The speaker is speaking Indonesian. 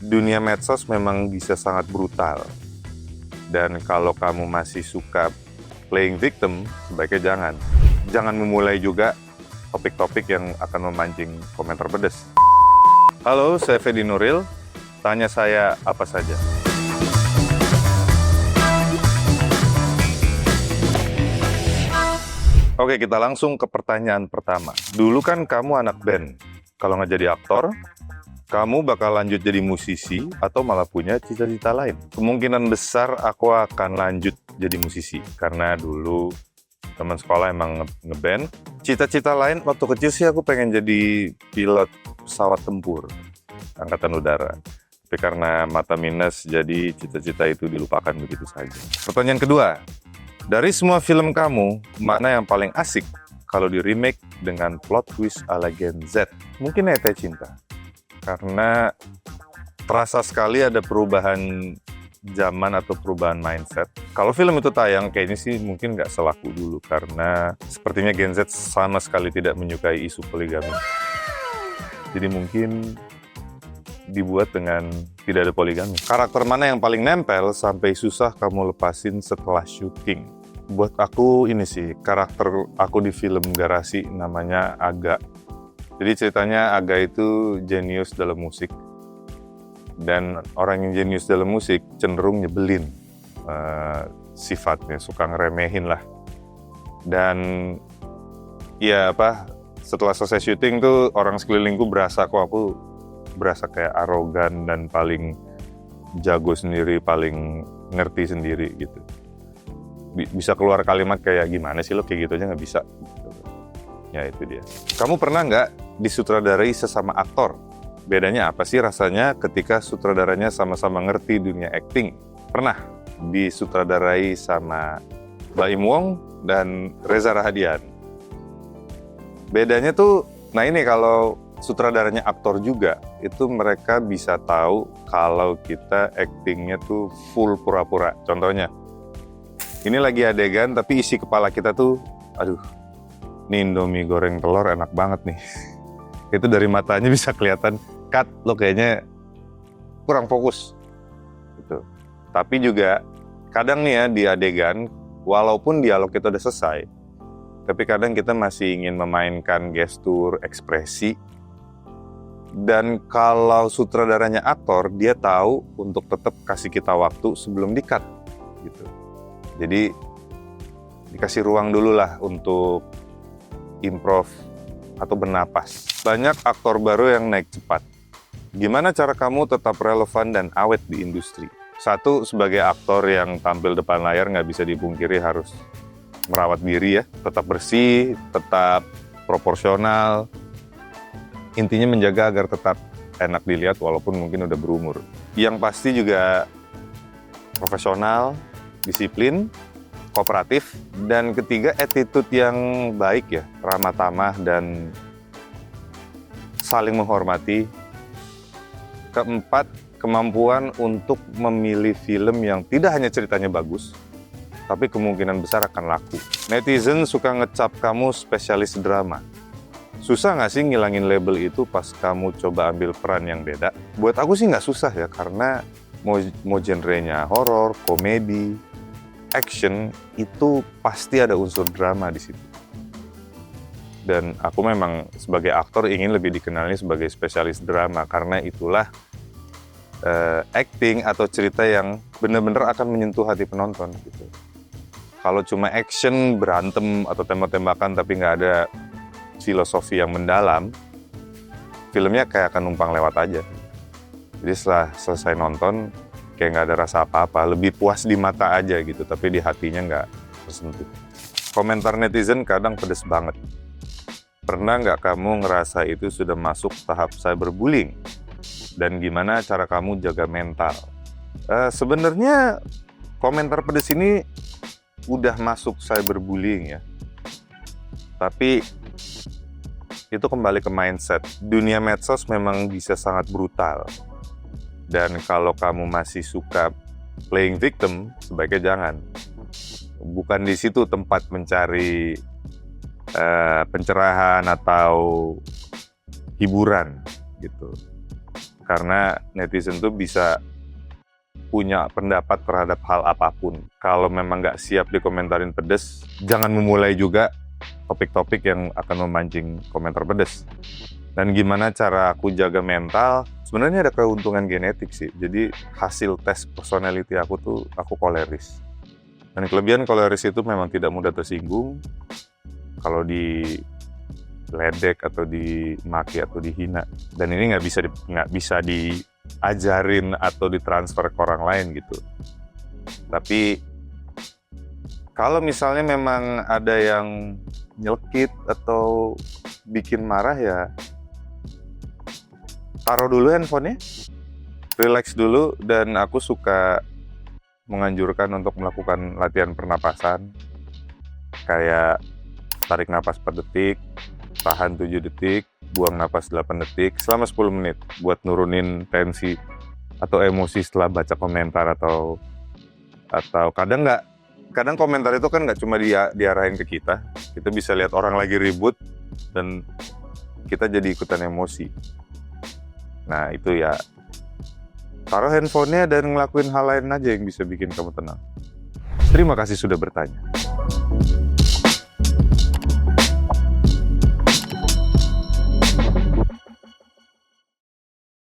Dunia medsos memang bisa sangat brutal. Dan kalau kamu masih suka playing victim, sebaiknya jangan. Jangan memulai juga topik-topik yang akan memancing komentar pedas. Halo, saya Fedi Nuril. Tanya saya apa saja. Oke, kita langsung ke pertanyaan pertama. Dulu kan kamu anak band. Kalau nggak jadi aktor, kamu bakal lanjut jadi musisi atau malah punya cita-cita lain? Kemungkinan besar aku akan lanjut jadi musisi. Karena dulu teman sekolah emang ngeband. Cita-cita lain waktu kecil sih aku pengen jadi pilot pesawat tempur Angkatan Udara. Tapi karena mata minus, jadi cita-cita itu dilupakan begitu saja. Pertanyaan kedua, dari semua film kamu, mana yang paling asik kalau di-remake dengan plot twist ala Gen Z? Mungkin ET Cinta. Karena terasa sekali ada perubahan zaman atau perubahan mindset. Kalau film itu tayang, kayaknya sih mungkin nggak selaku dulu. Karena sepertinya Gen Z sama sekali tidak menyukai isu poligami. Jadi mungkin dibuat dengan tidak ada poligami. Karakter mana yang paling nempel sampai susah kamu lepasin setelah syuting? Buat aku ini sih, karakter aku di film Garasi namanya Aga. Jadi ceritanya Aga itu jenius dalam musik. Dan orang yang jenius dalam musik cenderung nyebelin sifatnya, suka ngeremehin lah. Dan ya setelah selesai syuting tuh orang sekelilingku berasa kok aku berasa kayak arogan dan paling jago sendiri, paling ngerti sendiri gitu. Bisa keluar kalimat kayak gimana sih lo kayak gitu aja nggak bisa. Ya itu dia. Kamu pernah nggak disutradarai sesama aktor? Bedanya apa sih rasanya ketika sutradaranya sama-sama ngerti dunia acting? Pernah disutradarai sama Baim Wong dan Reza Rahadian. Bedanya tuh, nah ini kalau sutradaranya aktor juga, itu mereka bisa tahu kalau kita actingnya tuh full pura-pura. Contohnya, ini lagi adegan tapi isi kepala kita tuh, aduh, ini Indomie goreng telur enak banget nih. Itu dari matanya bisa kelihatan, cut, lo kayaknya kurang fokus. Gitu. Tapi juga kadang nih ya di adegan, walaupun dialog itu udah selesai, tapi kadang kita masih ingin memainkan gestur, ekspresi. Dan kalau sutradaranya aktor, dia tahu untuk tetap kasih kita waktu sebelum di-cut. Gitu. Jadi dikasih ruang dulu lah untuk improv atau bernapas. Banyak aktor baru yang naik cepat. Gimana cara kamu tetap relevan dan awet di industri? Satu, sebagai aktor yang tampil depan layar nggak bisa dipungkiri harus merawat diri ya. Tetap bersih, tetap proporsional. Intinya menjaga agar tetap enak dilihat walaupun mungkin udah berumur. Yang pasti juga profesional, disiplin, kooperatif, dan ketiga attitude yang baik ya, ramah tamah dan saling menghormati. Keempat, kemampuan untuk memilih film yang tidak hanya ceritanya bagus, tapi kemungkinan besar akan laku. Netizen suka ngecap kamu spesialis drama. Susah nggak sih ngilangin label itu pas kamu coba ambil peran yang beda? Buat aku sih nggak susah ya, karena mau genrenya horor, komedi, action, itu pasti ada unsur drama di situ. Dan aku memang sebagai aktor ingin lebih dikenalnya sebagai spesialis drama, karena itulah acting atau cerita yang benar-benar akan menyentuh hati penonton gitu. Kalau cuma action, berantem, atau tembak-tembakan tapi nggak ada filosofi yang mendalam, filmnya kayak akan numpang lewat aja. Jadi setelah selesai nonton, kayak nggak ada rasa apa-apa, lebih puas di mata aja gitu, tapi di hatinya nggak tersentuh. Komentar netizen kadang pedes banget. Pernah nggak kamu ngerasa itu sudah masuk tahap cyberbullying? Dan gimana cara kamu jaga mental? Sebenarnya komentar pedes ini udah masuk cyberbullying ya. Tapi itu kembali ke mindset. Dunia medsos memang bisa sangat brutal. Dan kalau kamu masih suka playing victim, sebaiknya jangan. Bukan di situ tempat mencari pencerahan atau hiburan gitu. Karena netizen tuh bisa punya pendapat terhadap hal apapun. Kalau memang nggak siap dikomentarin pedes, jangan memulai juga topik-topik yang akan memancing komentar pedes. Dan gimana cara aku jaga mental? Sebenarnya ada keuntungan genetik sih. Jadi hasil tes personality aku tuh, aku koleris. Dan kelebihan koleris itu memang tidak mudah tersinggung. Kalau diledek atau dimaki atau dihina. Dan ini nggak bisa diajarin atau ditransfer ke orang lain gitu. Tapi kalau misalnya memang ada yang nyelkit atau bikin marah ya, taruh dulu handphonenya, relax dulu, dan aku suka menganjurkan untuk melakukan latihan pernapasan. Kayak tarik napas 4 detik, tahan 7 detik, buang napas 8 detik, selama 10 menit buat nurunin tensi atau emosi setelah baca komentar atau kadang komentar itu kan nggak cuma diarahin ke kita bisa lihat orang lagi ribut dan kita jadi ikutan emosi. Nah itu ya, taruh handphonenya dan ngelakuin hal lain aja yang bisa bikin kamu tenang. Terima kasih sudah bertanya.